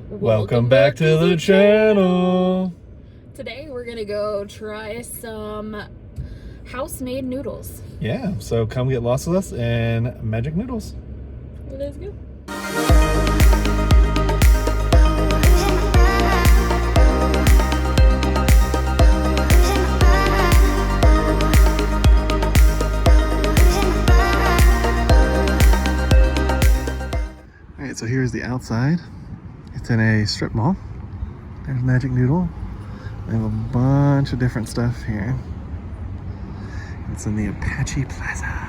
Welcome back to the channel. Today we're gonna go try some house-made noodles. Yeah, so come get lost with us in Magic Noodles. Let's go. All right, so here's the outside. It's in a strip mall. There's Magic Noodle. They have a bunch of different stuff here. It's in the Apache Plaza.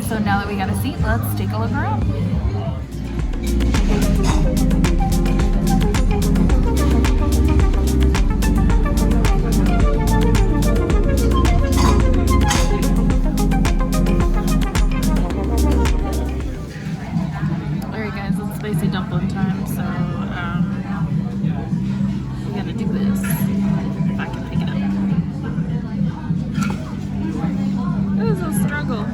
So now that we got a seat, let's take a look around. Alright guys, it's spicy dumpling time, so we gotta do this. If I can pick it up. It is a struggle.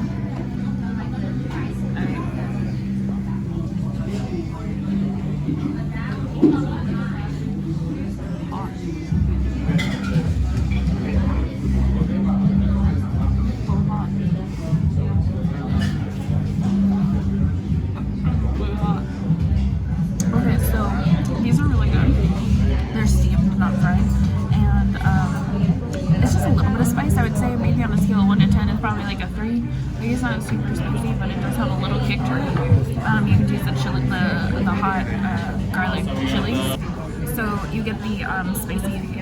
Okay, so these are really good. They're steamed, not fried, and it's just a little bit of spice. I would say maybe on a scale of 1 to 10, it's probably like a 3. Maybe it's not super spicy, but it does have a little kick to it. You can use the chili, the hot garlic chilies. So you get the spicy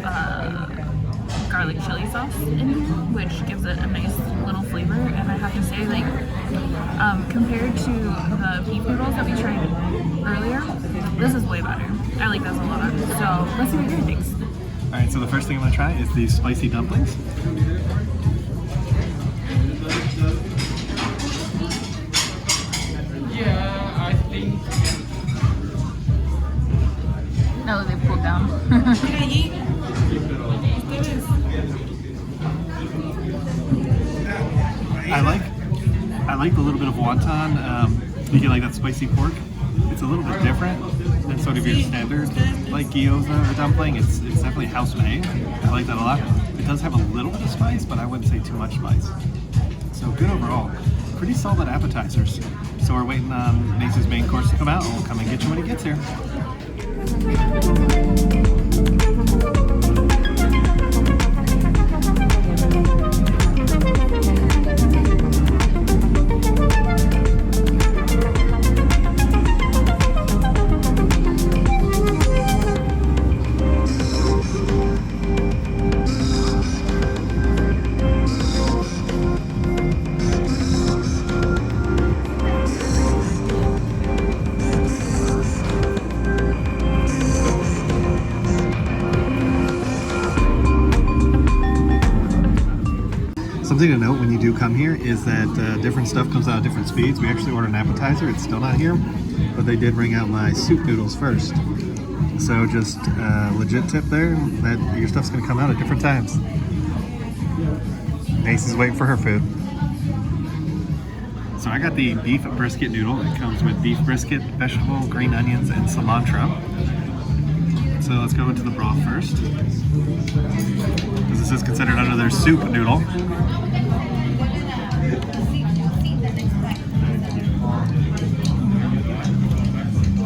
garlic chili sauce in here, which gives it a nice little flavor. And I have to say, like, compared to the beef noodles that we tried earlier, this is way better. I like this a lot. So let's see what Gary thinks. All right, so the first thing I'm gonna try is these spicy dumplings. Yeah, I think. No, they pulled down. I like the little bit of wonton. You get like that spicy pork. It's a little bit different than sort of your standard like gyoza or dumpling. It's definitely house made. I like that a lot. It does have a little bit of spice, but I wouldn't say too much spice. So good overall. Pretty solid appetizers. So we're waiting on Nace's main course to come out, and we'll come and get you when he gets here. Something to note when you do come here is that different stuff comes out at different speeds. We actually ordered an appetizer, it's still not here, but they did bring out my soup noodles first. So just legit tip there, that your stuff's gonna come out at different times. Nace is waiting for her food. So I got the beef brisket noodle. It comes with beef brisket, vegetable, green onions, and cilantro. So let's go into the broth first, because this is considered under their soup noodle.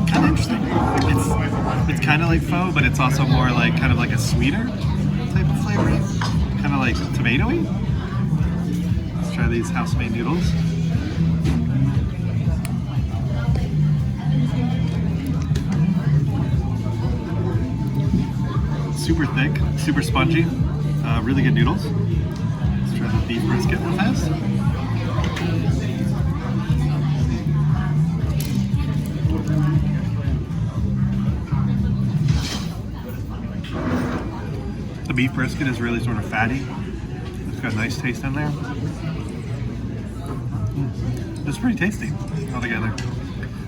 Kind of interesting. It's kind of like pho, but it's also more like kind of like a sweeter type of flavor, kind of like tomatoey. Let's try these house-made noodles. Super thick, super spongy, really good noodles. Let's try the beef brisket real fast. The beef brisket is really sort of fatty. got a nice taste in there. It's pretty tasty altogether.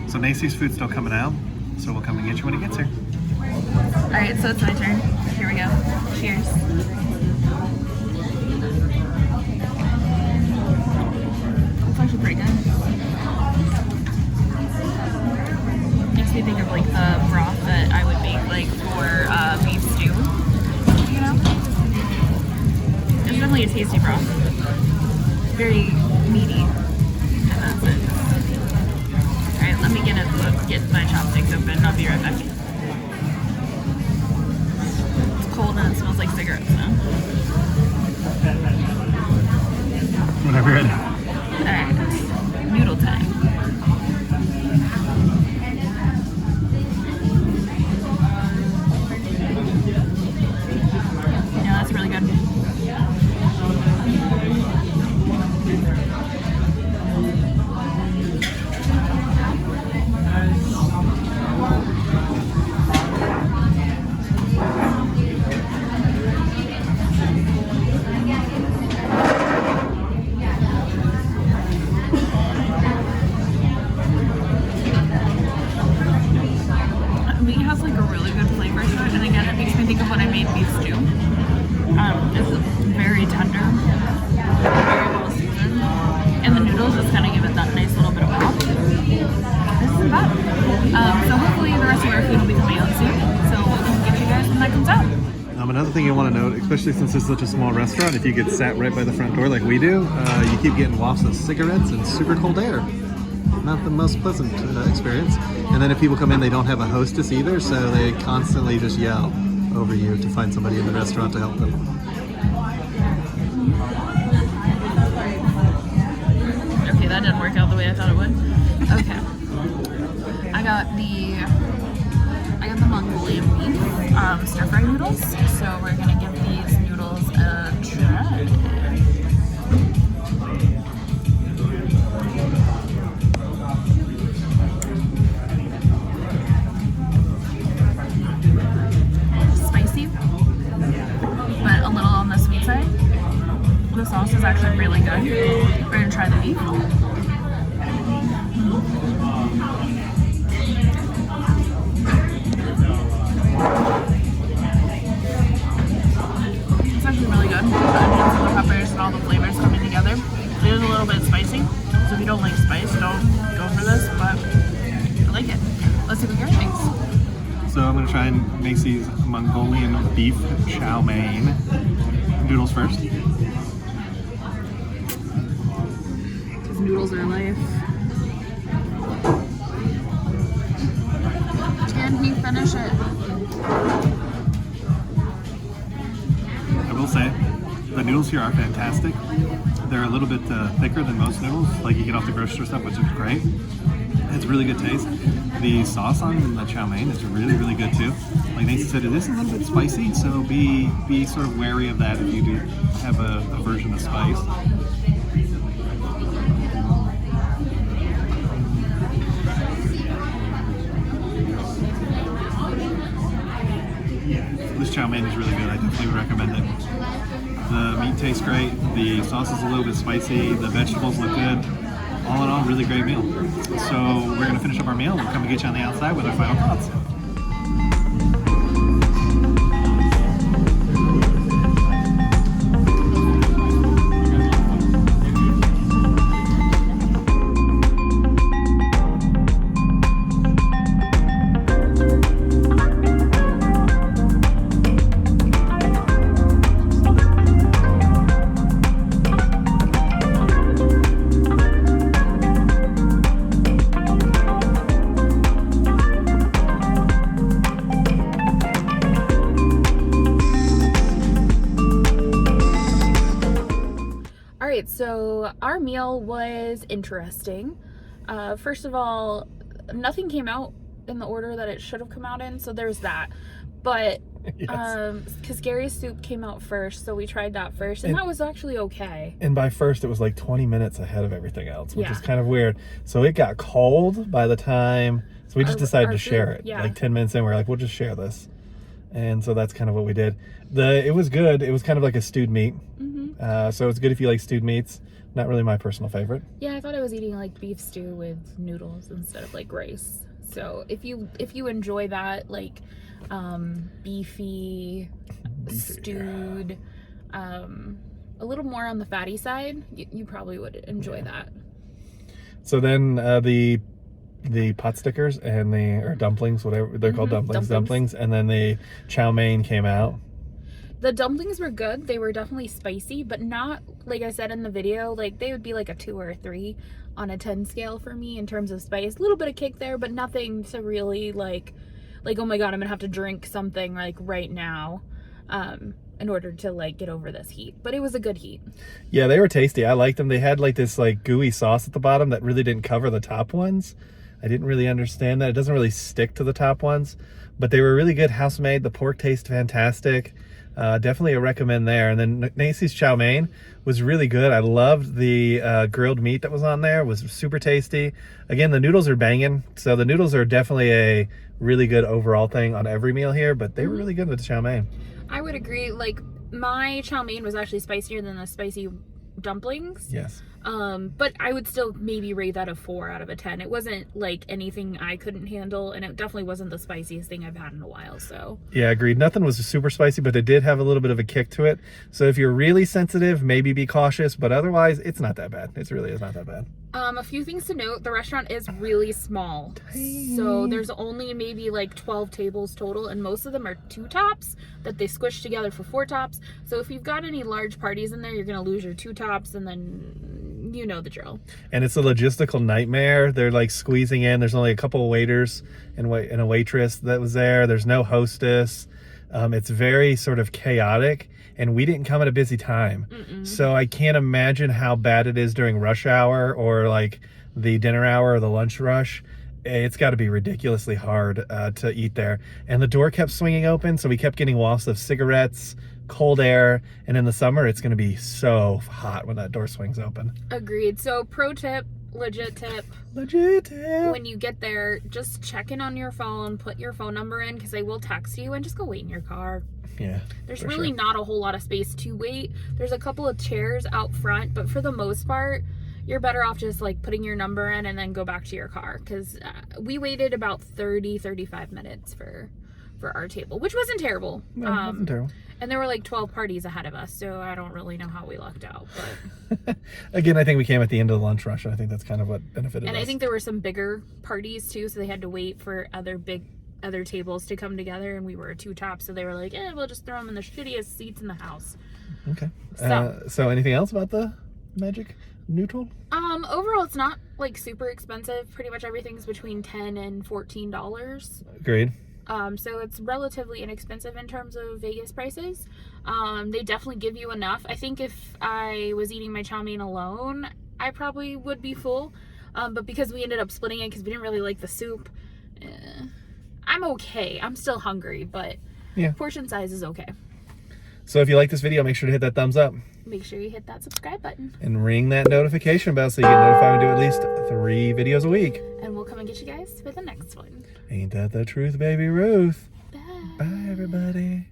So Macy's food's still coming out, so we'll come and get you when it gets here. Alright, so it's my turn. Here we go. Cheers. It's actually pretty good. Makes me think of like the broth that I would make like for beef stew. You know? It's definitely a tasty broth. Very meaty. And that's it. Alright, let me get my chopsticks open. I'll be right back. It's cold and it smells like cigarettes now. Whenever you're ready. Alright, noodle time. Yeah, that's really good. Meat has like a really good flavor to it, and again, it makes me think of when I made beef stew. It's very tender, very well seasoned, and the noodles just kind of give it that nice little bit of pop. This isn't bad. So hopefully the rest of our food will be coming out soon, so we'll get you guys when that comes out. Another thing you want to note, especially since it's such a small restaurant, if you get sat right by the front door like we do, you keep getting wafts of cigarettes and super cold air. Not the most pleasant experience. And then if people come in, they don't have a hostess either, so they constantly just yell over you to find somebody in the restaurant to help them. Okay, that didn't work out the way I thought it would. Okay. I got the Mongolian beef stir-fry noodles, so we're gonna give these noodles a try. Spicy, but a little on the sweet side. The sauce is actually really good. We're gonna try the beef. It's actually really good. The onions and the peppers and all the flavors coming together. It is a little bit spicy, so if you don't like spice, don't go for this, but I like it. Let's see what Garrett thinks. So I'm gonna try Macy's Mongolian beef chow mein noodles first. These noodles are life. Can he finish it? I will say, the noodles here are fantastic. They're a little bit thicker than most noodles, like you get off the grocery store stuff, which is great. It's really good taste. The sauce on the chow mein is really, really good too. Like Nathan said, it is a little bit spicy, so be sort of wary of that if you do have a version of spice. This chow mein is really good. I definitely would recommend it. The meat tastes great. The sauce is a little bit spicy. The vegetables look good. All in all, really great meal. So we're going to finish up our meal. We'll come and get you on the outside with our final thoughts. So our meal was interesting. First of all, nothing came out in the order that it should have come out in, so there's that. But because Gary's soup came out first, so we tried that first, and that was actually okay. And by first, it was like 20 minutes ahead of everything else, which is kind of weird. So it got cold by the time, so we just decided to share it. Yeah. Like 10 minutes in, we're like, we'll just share this. And so that's kind of what we did. It was good. It was kind of like a stewed meat. So it's good if you like stewed meats. Not really my personal favorite. Yeah, I thought I was eating like beef stew with noodles instead of like rice. So if you enjoy that, like beefy, stewed, a little more on the fatty side, you probably would enjoy that. So then the pot stickers and or dumplings, whatever they're called, dumplings, and then the chow mein came out. The dumplings were good. They were definitely spicy, but not, like I said in the video, like they would be like a 2 or a 3 on a 10 scale for me in terms of spice. A little bit of kick there, but nothing to really like, oh my God, I'm gonna have to drink something like right now in order to like get over this heat. But it was a good heat. Yeah, they were tasty. I liked them. They had like this like gooey sauce at the bottom that really didn't cover the top ones. I didn't really understand that. It doesn't really stick to the top ones, but they were really good, house made. The pork tastes fantastic. Definitely a recommend there. And then Nacy's chow mein was really good. I loved the grilled meat that was on there. It was super tasty. Again, the noodles are banging. So the noodles are definitely a really good overall thing on every meal here, but they were really good with the chow mein. I would agree. Like my chow mein was actually spicier than the spicy dumplings. Yes. But I would still maybe rate that a 4 out of a 10. It wasn't like anything I couldn't handle, and it definitely wasn't the spiciest thing I've had in a while. So yeah, agreed. Nothing was super spicy, but it did have a little bit of a kick to it. So if you're really sensitive, maybe be cautious, but otherwise it's not that bad. It really is not that bad. A few things to note: the restaurant is really small, so there's only maybe like 12 tables total, and most of them are 2 tops that they squish together for 4 tops. So if you've got any large parties in there, you're gonna lose your 2 tops, and then you know the drill. And it's a logistical nightmare. They're like squeezing in. There's only a couple of waiters and a waitress that was there. There's no hostess. It's very sort of chaotic, and we didn't come at a busy time. So I can't imagine how bad it is during rush hour or like the dinner hour or the lunch rush. It's got to be ridiculously hard to eat there. And the door kept swinging open, so we kept getting wafts of cigarettes, cold air, and in the summer it's going to be so hot when that door swings open. Agreed. So pro tip, legit tip, when you get there, just check in on your phone, put your phone number in, because they will text you, and just go wait in your car. Yeah, there's really not a whole lot of space to wait. There's a couple of chairs out front, but for the most part you're better off just like putting your number in and then go back to your car, because we waited about 35 minutes for our table, which wasn't terrible. No, it wasn't terrible. And there were like 12 parties ahead of us, so I don't really know how we lucked out. But again, I think we came at the end of the lunch rush, and I think that's kind of what benefited us. And I think there were some bigger parties too, so they had to wait for other tables to come together, and we were 2 tops, so they were like, we'll just throw them in the shittiest seats in the house. Okay. So anything else about the Magic Noodle? Overall, it's not like super expensive. Pretty much everything's between $10 and $14. Agreed. So it's relatively inexpensive in terms of Vegas prices. They definitely give you enough. I think if I was eating my chow mein alone, I probably would be full. But because we ended up splitting it because we didn't really like the soup, I'm okay. I'm still hungry, but yeah, portion size is okay. So if you like this video, make sure to hit that thumbs up. Make sure you hit that subscribe button. And ring that notification bell so you get notified when we do at least 3 videos a week. And we'll come and get you guys for the next one. Ain't that the truth, baby Ruth? Bye. Bye, everybody.